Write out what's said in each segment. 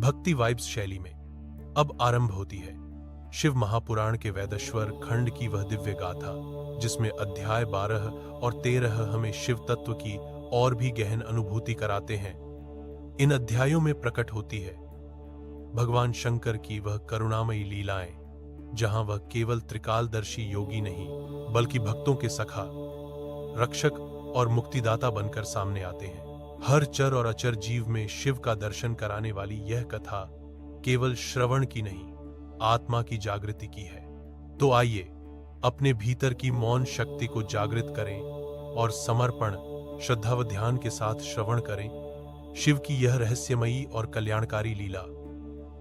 भक्ति वाइब्स शैली में अब आरंभ होती है शिव महापुराण के वैदेश्वर खंड की वह दिव्य गाथा, जिसमें अध्याय 12 और 13 हमें शिव तत्व की और भी गहन अनुभूति कराते हैं। इन अध्यायों में प्रकट होती है भगवान शंकर की वह करुणामयी लीलाएं, जहां वह केवल त्रिकालदर्शी योगी नहीं बल्कि भक्तों के सखा, रक्षक और मुक्तिदाता बनकर सामने आते हैं। हर चर और अचर जीव में शिव का दर्शन कराने वाली यह कथा केवल श्रवण की नहीं, आत्मा की जागृति की है। तो आइए अपने भीतर की मौन शक्ति को जागृत करें और समर्पण, श्रद्धा व ध्यान के साथ श्रवण करें शिव की यह रहस्यमयी और कल्याणकारी लीला।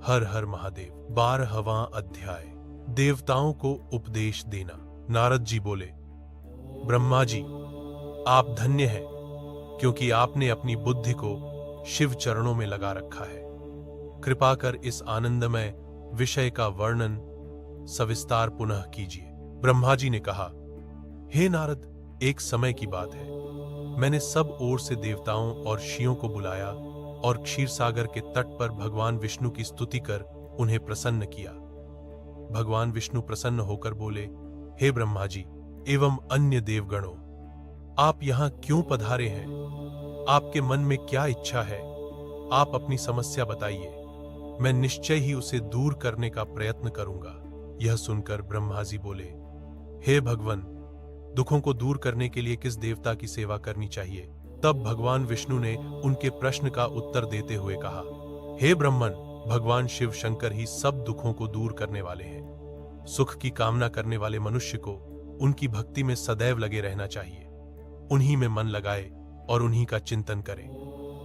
हर हर महादेव। 12वां अध्याय, देवताओं को उपदेश देना। नारद जी बोले, ब्रह्मा जी, आप धन्य हैं, क्योंकि आपने अपनी बुद्धि को शिव चरणों में लगा रखा है। कृपा कर इस आनंदमय विषय का वर्णन सविस्तार पुनः कीजिए। ब्रह्मा जी ने कहा, हे नारद, एक समय की बात है, मैंने सब ओर से देवताओं और ऋषियों को बुलाया और क्षीरसागर के तट पर भगवान विष्णु की स्तुति कर उन्हें प्रसन्न किया। भगवान विष्णु प्रसन्न होकर बोले, हे ब्रह्मा जी एवं अन्य देवगणों, आप यहां क्यों पधारे हैं? आपके मन में क्या इच्छा है? आप अपनी समस्या बताइए, मैं निश्चय ही उसे दूर करने का प्रयत्न करूंगा। यह सुनकर ब्रह्मा जी बोले, हे भगवान, दुखों को दूर करने के लिए किस देवता की सेवा करनी चाहिए? तब भगवान विष्णु ने उनके प्रश्न का उत्तर देते हुए कहा, हे ब्रह्मन, भगवान शिव शंकर ही सब दुखों को दूर करने वाले हैं। सुख की कामना करने वाले मनुष्य को उनकी भक्ति में सदैव लगे रहना चाहिए। उन्हीं में मन लगाए और उन्हीं का चिंतन करे।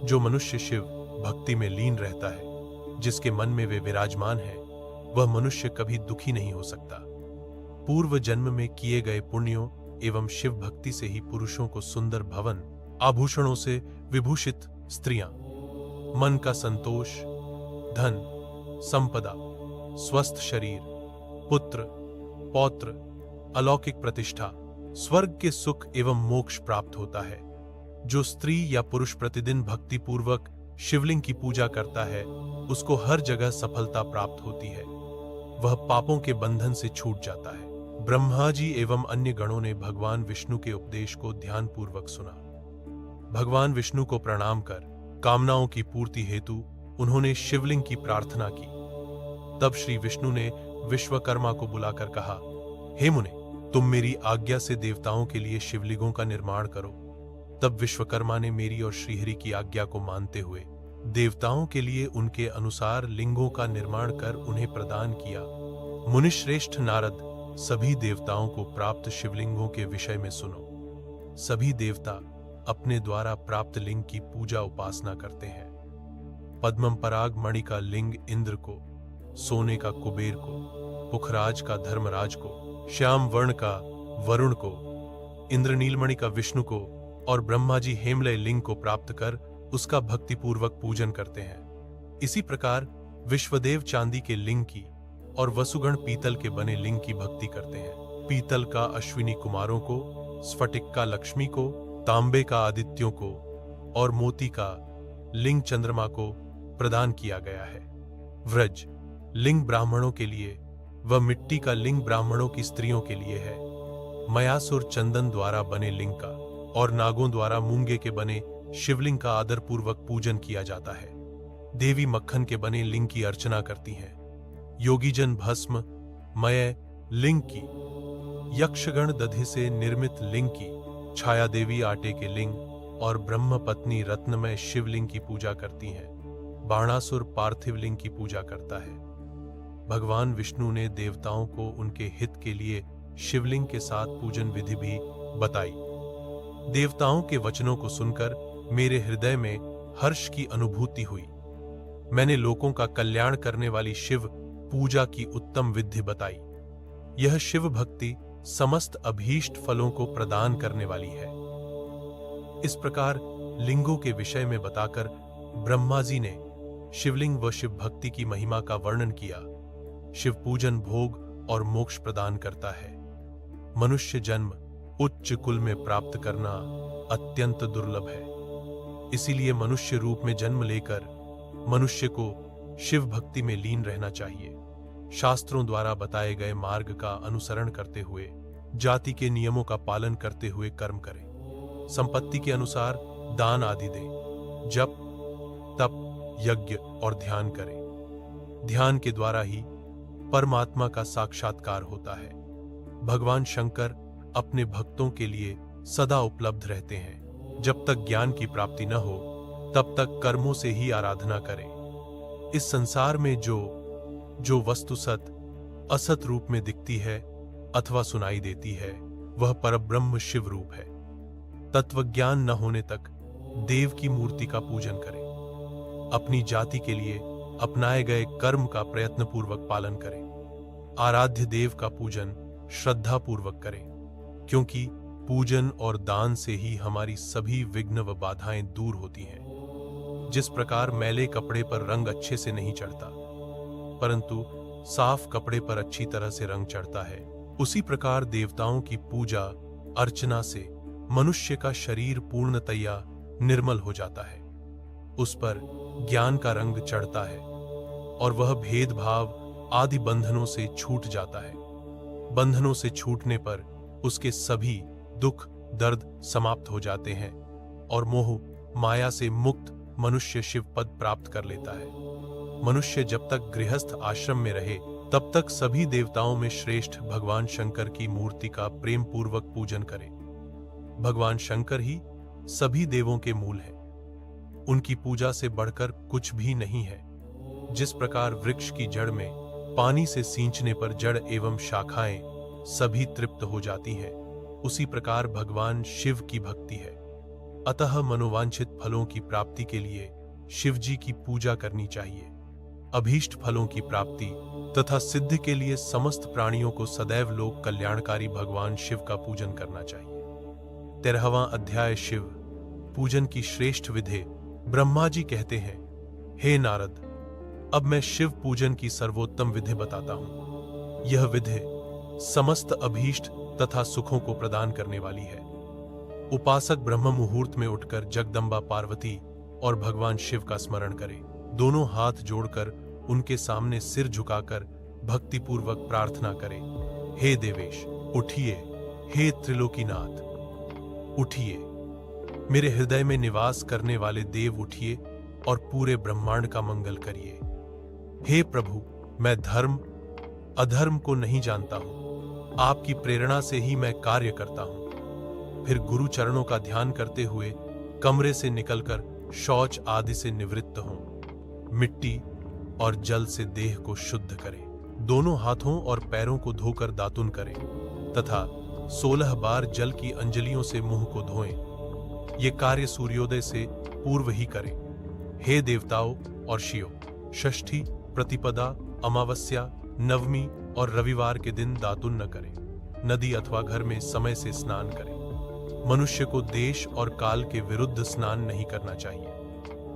जो मनुष्य शिव भक्ति में लीन रहता है, जिसके मन में वे विराजमान है, वह मनुष्य कभी दुखी नहीं हो सकता। पूर्व जन्म में किए गए पुण्यों एवं शिव भक्ति से ही पुरुषों को सुंदर भवन, आभूषणों से विभूषित स्त्रियां, मन का संतोष, धन, संपदा, स्वस्थ शरीर, पुत्र, पौत्र, अलौकिक प्रतिष्ठा, स्वर्ग के सुख एवं मोक्ष प्राप्त होता है। जो स्त्री या पुरुष प्रतिदिन भक्ति पूर्वक शिवलिंग की पूजा करता है, उसको हर जगह सफलता प्राप्त होती है। वह पापों के बंधन से छूट जाता है। ब्रह्मा जी एवं अन्य गणों ने भगवान विष्णु के उपदेश को ध्यानपूर्वक सुना। भगवान विष्णु को प्रणाम कर कामनाओं की पूर्ति हेतु उन्होंने शिवलिंग की प्रार्थना की। तब श्री विष्णु ने विश्वकर्मा को बुलाकर कहा, हे मुने, तुम मेरी आज्ञा से देवताओं के लिए शिवलिंगों का निर्माण करो। तब विश्वकर्मा ने मेरी और श्रीहरि की आज्ञा को मानते हुए देवताओं के लिए उनके अनुसार लिंगों का निर्माण कर उन्हें प्रदान किया। मुनिश्रेष्ठ नारद, सभी देवताओं को प्राप्त शिवलिंगों के विषय में सुनो। सभी देवता अपने द्वारा प्राप्त लिंग की पूजा उपासना करते हैं। पद्मम पराग मणि का लिंग इंद्र को, सोने का कुबेर को, पुखराज का धर्मराज को, श्याम वर्ण का वरुण को, इंद्रनीलमणि का विष्णु को और ब्रह्मा जी हेमलय लिंग को प्राप्त कर उसका भक्तिपूर्वक पूजन करते हैं। इसी प्रकार विश्वदेव चांदी के लिंग की और वसुगण पीतल के बने लिंग की भक्ति करते हैं। पीतल का अश्विनी कुमारों को, स्फटिक का लक्ष्मी को, तांबे का आदित्यों को और मोती का लिंग चंद्रमा को प्रदान किया गया है। व्रज लिंग ब्राह्मणों के लिए व मिट्टी का लिंग ब्राह्मणों की स्त्रियों के लिए है। मयासुर चंदन द्वारा बने लिंग का और नागों द्वारा मूंगे के बने शिवलिंग का आदरपूर्वक पूजन किया जाता है। देवी मक्खन के बने लिंग की अर्चना करती हैं। योगीजन भस्म मय लिंग की, यक्षगण दधि से निर्मित लिंग की, छाया देवी आटे के लिंग और ब्रह्म पत्नी रत्नमय शिवलिंग की पूजा करती हैं। बाणासुर पार्थिव लिंग की पूजा करता है। भगवान विष्णु ने देवताओं को उनके हित के लिए शिवलिंग के साथ पूजन विधि भी बताई। देवताओं के वचनों को सुनकर मेरे हृदय में हर्ष की अनुभूति हुई। मैंने लोगों का कल्याण करने वाली शिव पूजा की उत्तम विधि बताई। यह शिव भक्ति समस्त अभीष्ट फलों को प्रदान करने वाली है। इस प्रकार लिंगों के विषय में बताकर ब्रह्मा जी ने शिवलिंग व शिव भक्ति की महिमा का वर्णन किया। शिव पूजन भोग और मोक्ष प्रदान करता है। मनुष्य जन्म उच्च कुल में प्राप्त करना अत्यंत दुर्लभ है। इसीलिए मनुष्य रूप में जन्म लेकर मनुष्य को शिव भक्ति में लीन रहना चाहिए। शास्त्रों द्वारा बताए गए मार्ग का अनुसरण करते हुए, जाति के नियमों का पालन करते हुए कर्म करें। संपत्ति के अनुसार दान आदि दें। जप, तप, यज्ञ और ध्यान करें। ध्यान के द्वारा ही परमात्मा का साक्षात्कार होता है। भगवान शंकर अपने भक्तों के लिए सदा उपलब्ध रहते हैं। जब तक ज्ञान की प्राप्ति न हो, तब तक कर्मों से ही आराधना करें। इस संसार में जो वस्तु सत, असत रूप में दिखती है अथवा सुनाई देती है, वह परब्रह्म शिव रूप है। तत्वज्ञान न होने तक देव की मूर्ति का पूजन करें। अपनी जाति के लिए अपनाए गए कर्म का प्रयत्नपूर्वक पालन करें। आराध्य देव का पूजन श्रद्धापूर्वक करें, क्योंकि पूजन और दान से ही हमारी सभी विघ्न व बाधाएं दूर होती हैं। जिस प्रकार मैले कपड़े पर रंग अच्छे से नहीं चढ़ता, परंतु साफ कपड़े पर अच्छी तरह से रंग चढ़ता है, उसी प्रकार देवताओं की पूजा अर्चना से मनुष्य का शरीर पूर्णतया निर्मल हो जाता है। उस पर ज्ञान का रंग चढ़ता है और वह भेदभाव आदि बंधनों से छूट जाता है। बंधनों से छूटने पर उसके सभी दुख दर्द समाप्त हो जाते हैं और मोह माया से मुक्त मनुष्य शिव पद प्राप्त कर लेता है। मनुष्य जब तक गृहस्थ आश्रम में रहे, तब तक सभी देवताओं में श्रेष्ठ भगवान शंकर की मूर्ति का प्रेम पूर्वक पूजन करे। भगवान शंकर ही सभी देवों के मूल हैं। उनकी पूजा से बढ़कर कुछ भी नहीं है। जिस प्रकार वृक्ष की जड़ में पानी से सींचने पर जड़ एवं शाखाएं सभी तृप्त हो जाती हैं, उसी प्रकार भगवान शिव की भक्ति है। अतः मनोवांछित फलों की प्राप्ति के लिए शिव जी की पूजा करनी चाहिए। अभीष्ट फलों की प्राप्ति तथा सिद्धि के लिए समस्त प्राणियों को सदैव लोक कल्याणकारी भगवान शिव का पूजन करना चाहिए। 13वां अध्याय शिव पूजन की श्रेष्ठ विधि। ब्रह्मा जी कहते हैं, हे नारद, अब मैं शिव पूजन की सर्वोत्तम विधि बताता हूं। यह विधि समस्त अभीष्ट तथा सुखों को प्रदान करने वाली है। उपासक ब्रह्म मुहूर्त में उठकर जगदम्बा पार्वती और भगवान शिव का स्मरण करे। दोनों हाथ जोड़कर उनके सामने सिर झुकाकर भक्तिपूर्वक प्रार्थना करे, हे देवेश उठिए, हे त्रिलोकीनाथ उठिए, मेरे हृदय में निवास करने वाले देव उठिए और पूरे ब्रह्मांड का मंगल करिए। हे प्रभु, मैं धर्म अधर्म को नहीं जानता हूं, आपकी प्रेरणा से ही मैं कार्य करता हूं। फिर गुरु चरणों का ध्यान करते हुए कमरे से निकलकर शौच आदि से निवृत्त हों। मिट्टी और जल से देह को शुद्ध करें। दोनों हाथों और पैरों को धोकर दातुन करें तथा 16 बार जल की अंजलियों से मुंह को धोएं। ये कार्य सूर्योदय से पूर्व ही करें। हे देवताओं और शियो, षष्ठी, प्रतिपदा, अमावस्या, नवमी और रविवार के दिन दातुन न करें। नदी अथवा घर में समय से स्नान करें। मनुष्य को देश और काल के विरुद्ध स्नान नहीं करना चाहिए।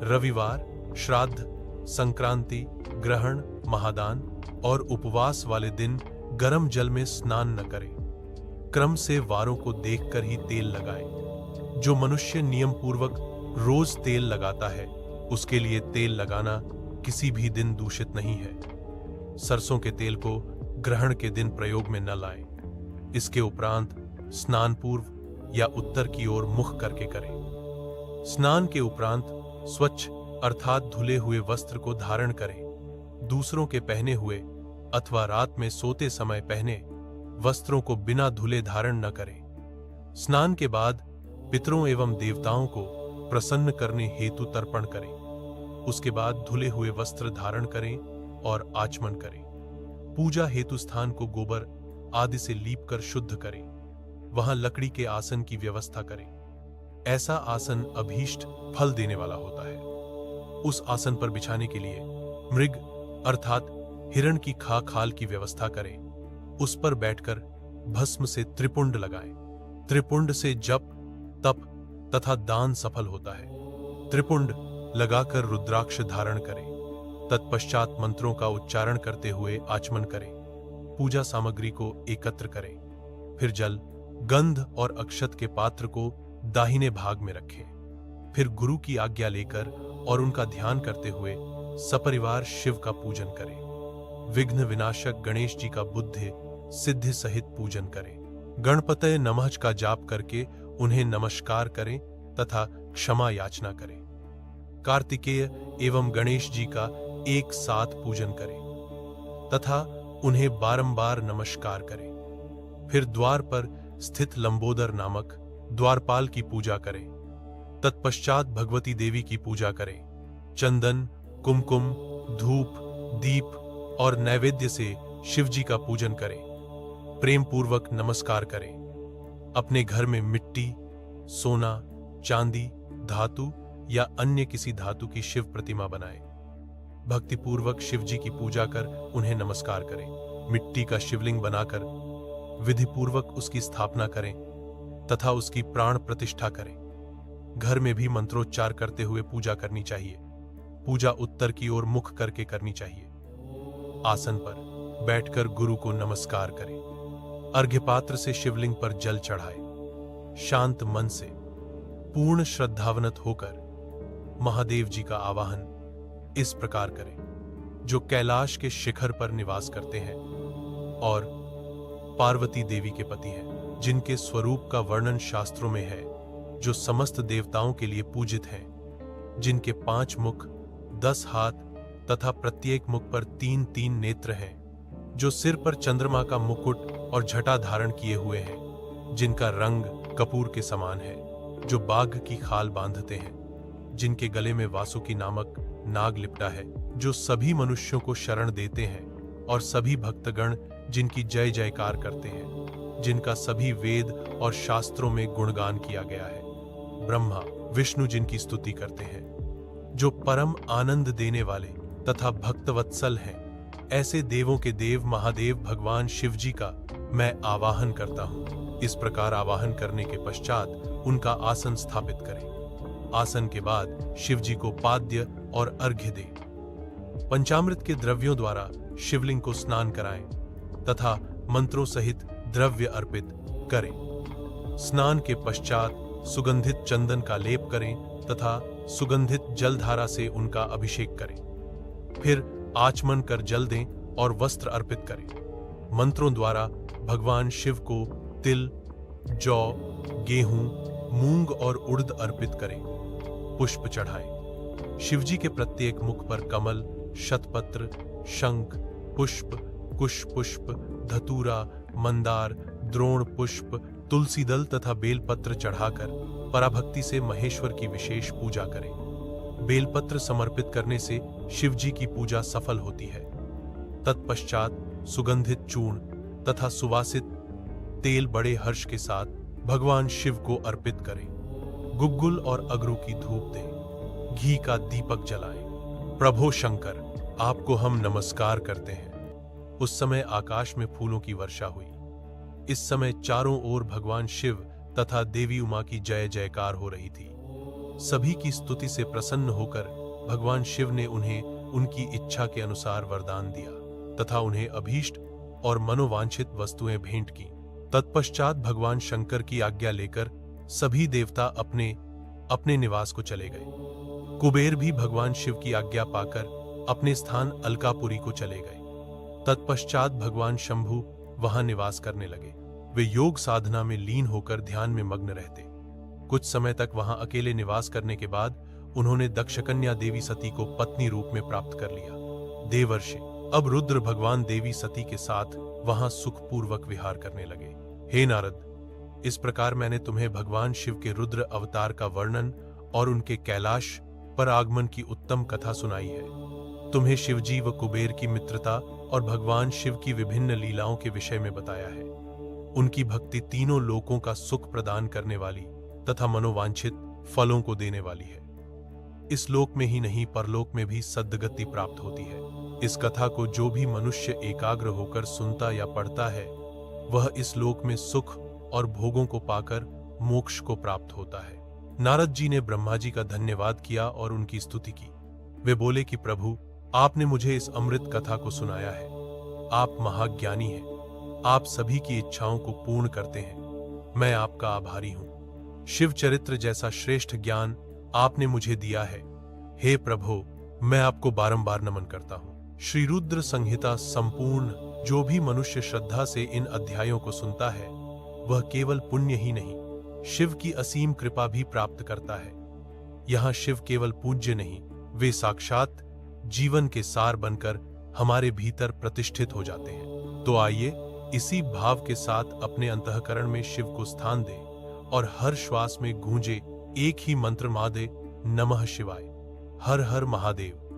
रविवार, श्राद्ध, संक्रांति, ग्रहण, महादान और उपवास वाले दिन गर्म जल में स्नान न करें। क्रम से वारों को देखकर ही तेल लगाएं। जो मनुष्य नियम पूर्वक रोज तेल लगाता है, उसके लिए तेल लगाना किसी भी दिन दूषित नहीं है। सरसों के तेल को ग्रहण के दिन प्रयोग में न लाएं। इसके उपरांत स्नान पूर्व या उत्तर की ओर मुख करके करें। स्नान के उपरांत स्वच्छ अर्थात धुले हुए वस्त्र को धारण करें। दूसरों के पहने हुए अथवा रात में सोते समय पहने वस्त्रों को बिना धुले धारण न करें। स्नान के बाद पितरों एवं देवताओं को प्रसन्न करने हेतु तर्पण करें। उसके बाद धुले हुए वस्त्र धारण करें और आचमन करें। पूजा हेतु स्थान को गोबर आदि से लीपकर शुद्ध करें। वहां लकड़ी के आसन की व्यवस्था करें। ऐसा आसन अभीष्ट फल देने वाला होता है। उस आसन पर बिछाने के लिए मृग अर्थात हिरण की खाल की व्यवस्था करें। उस पर बैठकर भस्म से त्रिपुंड लगाएं। त्रिपुंड से जप, तप तथा दान सफल होता है। त्रिपुंड लगाकर रुद्राक्ष धारण करें। तत्पश्चात मंत्रों का उच्चारण करते हुए आचमन करें। पूजा सामग्री को एकत्र करें। फिर जल, गंध और अक्षत के पात्र को दाहिने भाग में रखें। फिर गुरु की आज्ञा लेकर और उनका ध्यान करते हुए सपरिवार शिव का पूजन करें। विघ्न विनाशक गणेश जी का बुद्धि सिद्धि सहित पूजन करें। गणपतये नमः का जाप करके उन्हें नमस्कार करें तथा क्षमा याचना करें। कार्तिकेय एवं गणेश जी का एक साथ पूजन करें तथा उन्हें बारंबार नमस्कार करें। फिर द्वार पर स्थित लंबोदर नामक द्वारपाल की पूजा करें। तत्पश्चात भगवती देवी की पूजा करें। चंदन, कुमकुम, धूप, दीप और नैवेद्य से शिव जी का पूजन करें। प्रेम पूर्वक नमस्कार करें। अपने घर में मिट्टी, सोना, चांदी, धातु या अन्य किसी धातु की शिव प्रतिमा बनाएं। भक्तिपूर्वक शिव जी की पूजा कर उन्हें नमस्कार करें। मिट्टी का शिवलिंग बनाकर विधिपूर्वक उसकी स्थापना करें तथा उसकी प्राण प्रतिष्ठा करें। घर में भी मंत्रोच्चार करते हुए पूजा करनी चाहिए। पूजा उत्तर की ओर मुख करके करनी चाहिए। आसन पर बैठकर गुरु को नमस्कार करें। अर्घ्यपात्र से शिवलिंग पर जल चढ़ाएं। शांत मन से पूर्ण श्रद्धावनत होकर महादेव जी का आवाहन इस प्रकार करें, जो कैलाश के शिखर पर निवास करते हैं और पार्वती देवी के पति हैं, जिनके स्वरूप का वर्णन शास्त्रों में है, जो समस्त देवताओं के लिए पूजित हैं, जिनके 5 मुख, 10 हाथ तथा प्रत्येक मुख पर 3-3 नेत्र हैं, जो सिर पर चंद्रमा का मुकुट और झटा धारण किए हुए हैं, जिनका रंग कपूर के समान है, जो बाघ की खाल बांधते हैं, जिनके गले में वासुकी नामक नाग लिपटा है, जो सभी मनुष्यों को शरण देते हैं और सभी भक्तगण जिनकी जय जयकार करते हैं, जिनका सभी वेद और शास्त्रों में गुणगान किया गया है। ब्रह्मा विष्णु जिनकी स्तुति करते हैं, जो परम आनंद देने वाले तथा भक्तवत्सल हैं, ऐसे देवों के देव महादेव भगवान शिव जी का मैं आवाहन करता हूँ। इस प्रकार आवाहन करने के पश्चात उनका आसन स्थापित करें। आसन के बाद शिव जी को पाद्य और अर्घ्य दें। पंचामृत के द्रव्यों द्वारा शिवलिंग को स्नान कराएं तथा मंत्रों सहित द्रव्य अर्पित करें। स्नान के पश्चात सुगंधित चंदन का लेप करें तथा सुगंधित जलधारा से उनका अभिषेक करें। फिर आचमन कर जल दें और वस्त्र अर्पित करें। मंत्रों द्वारा भगवान शिव को तिल, जौ, गेहूं, मूंग और उड़द अर्पित करें। पुष्प चढ़ाएं। शिवजी के प्रत्येक मुख पर कमल, शतपत्र, शंख, पुष्प, कुश पुष्प, धतूरा, मंदार, द्रोण पुष्प, तुलसी दल तथा बेलपत्र चढ़ाकर पराभक्ति से महेश्वर की विशेष पूजा करें। बेलपत्र समर्पित करने से शिवजी की पूजा सफल होती है। तत्पश्चात सुगंधित चूर्ण तथा सुवासित तेल बड़े हर्ष के साथ भगवान शिव को अर्पित करें। गुग्गुल और अगरू की धूप दें। घी का दीपक जलाएं। प्रभो शंकर, आपको हम नमस्कार करते हैं। उस समय आकाश में फूलों की वर्षा हुई। इस समय चारों ओर भगवान शिव तथा देवी उमा की जय जयकार हो रही थी। सभी की स्तुति से प्रसन्न होकर भगवान शिव ने उन्हें उनकी इच्छा के अनुसार वरदान दिया तथा उन्हें अभीष्ट और मनोवांछित वस्तुएं भेंट की। तत्पश्चात भगवान शंकर की आज्ञा लेकर सभी देवता अपने अपने निवास को चले गए। कुबेर भी भगवान शिव की आज्ञा पाकर अपने स्थान अलकापुरी को चले गए। तत्पश्चात भगवान शंभु वहां निवास करने लगे। वे योग साधना में लीन होकर ध्यान में मग्न रहते। कुछ समय तक वहां अकेले निवास करने के बाद उन्होंने दक्षकन्या देवी सती को पत्नी रूप में प्राप्त कर लिया। देवर्षि अब रुद्र भगवान देवी सती के साथ वहां सुखपूर्वक विहार करने लगे। हे नारद, इस प्रकार मैंने तुम्हें भगवान शिव के रुद्र अवतार का वर्णन और उनके कैलाश पर आगमन की उत्तम कथा सुनाई है। तुम्हें शिवजी व कुबेर की मित्रता और भगवान शिव की विभिन्न लीलाओं के विषय में बताया है। उनकी भक्ति तीनों लोकों का सुख प्रदान करने वाली तथा मनोवांछित फलों को देने वाली है। इस लोक में ही नहीं परलोक में भी सद्गति प्राप्त होती है। इस कथा को जो भी मनुष्य एकाग्र होकर सुनता या पढ़ता है, वह इस लोक में सुख और भोगों को पाकर मोक्ष को प्राप्त होता है। नारद जी ने ब्रह्मा जी का धन्यवाद किया और उनकी स्तुति की। वे बोले कि प्रभु, आपने मुझे इस अमृत कथा को सुनाया है। आप महाज्ञानी हैं। आप सभी की इच्छाओं को पूर्ण करते हैं। मैं आपका आभारी हूं। शिव चरित्र जैसा श्रेष्ठ ज्ञान आपने मुझे दिया है। हे प्रभु, मैं आपको बारंबार नमन करता हूँ। श्री रुद्र संहिता संपूर्ण जो भी मनुष्य श्रद्धा से इन अध्यायों को सुनता है वह केवल पुण्य ही नहीं, शिव की असीम कृपा भी प्राप्त करता है। यहाँ शिव केवल पूज्य नहीं, वे साक्षात जीवन के सार बनकर हमारे भीतर प्रतिष्ठित हो जाते हैं। तो आइए इसी भाव के साथ अपने अंतःकरण में शिव को स्थान दें और हर श्वास में गूंजे एक ही मंत्र मादे, नमः शिवाय, हर हर महादेव।